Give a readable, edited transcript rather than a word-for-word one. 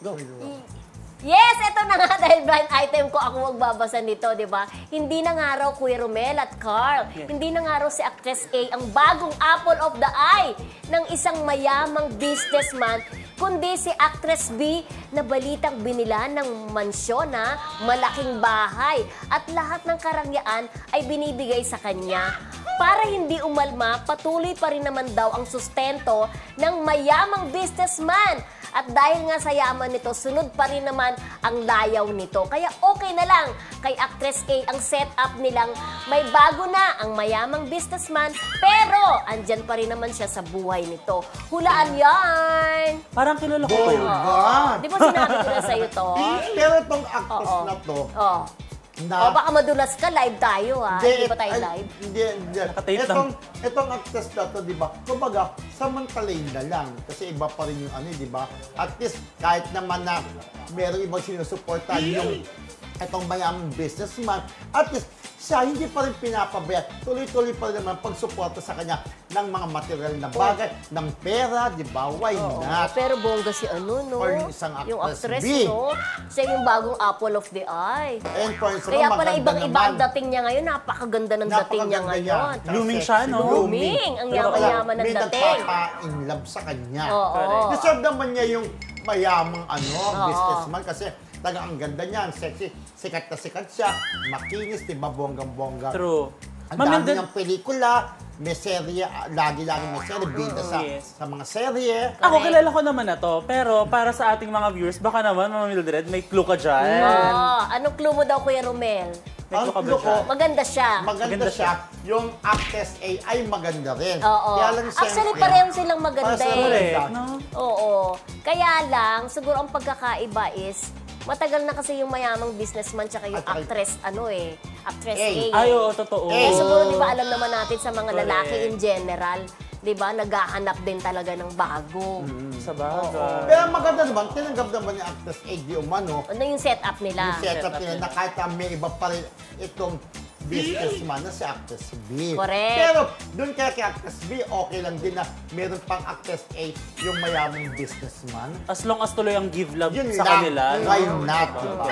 Go. Yes, ito na nga dahil blind item ko ako magbabasa nito, di ba? Hindi na nga raw Kuya Romel at Carl, hindi na nga raw si Actress A ang bagong apple of the eye ng isang mayamang businessman, kundi si Actress B na balitang binilan ng mansyon na malaking bahay at lahat ng karangyaan ay binibigay sa kanya. Para hindi umalma, patuloy pa rin naman daw ang sustento ng mayamang businessman. At dahil nga sa yaman nito, sunod pa rin naman ang layaw nito. Kaya okay na lang kay Actress A ang setup nilang may bago na ang mayamang businessman, pero andyan pa rin naman siya sa buhay nito. Hulaan yan! Parang kilala ko pa yun. Di ba sinabi ko na sa'yo to? Pero itong actress na to, O baka madulas ka, live tayo ha. Hindi ba tayo live? Hindi. Itong actress na to, di ba? Kumbaga, samantalayin na lang. Kasi iba pa rin yung ano, di ba? At least, kahit naman na merong ibang sinusuportahan yung itong mayamang businessman, at least, siya hindi pa rin pinapabayad. Tuloy-tuloy pa rin naman pagsuporta sa kanya ng mga material na bagay, ng pera, di ba? Why not? Pero bongga si ano, no? Or yung isang yung actress actress, B. no? Siya yung bagong apple of the eye. And for instance, Kaya pala maganda ibang-iba ang naman. dating niya ngayon. Napakaganda ng dating niya ngayon. Blooming siya, no? Blooming. Ang yaman-yaman ng may dating. nagpapa-inlove sa kanya. Oo. Deserve naman niya yung mayamang businessman kasi talagang ang ganda niya, ang sexy, sikat na sikat siya, makinis, diba, bonggang-bongga. True. Ang dami niyang pelikula, may serye, lagi-lagi may serye, bida sa mga serye. Ako, kilala ko naman na to, pero para sa ating mga viewers, baka naman, Mama Mildred, may clue ka dyan. Anong clue mo daw, Kuya Romel? May clue ka ba Ang clue ko, dyan? Maganda siya. Maganda siya. Yung Actress A ay maganda rin. Oo. Kaya lang Actually, siyempre, pareho silang maganda para sa eh. maganda. No? Oo. Kaya lang, siguro ang pagkakaiba is, matagal na kasi yung mayamang businessman tsaka yung At- actress, actress A. A. Ay, oo, totoo. Eh, siguro di ba alam naman natin sa mga Correct. lalaki in general, di ba, naghahanap din talaga ng bago. Sa bagay. Pero maganda naman, tinanggap naman ni Actress A di umano, Ano yung setup nila? yung setup nila na kahit may iba pa rin itong businessman na si Actress B. Correct. Pero doon kaya kay Actress B, okay lang din na meron pang Actress A yung mayamang businessman. As long as tuloy ang give love Yun sa lang, kanila. why not, diba?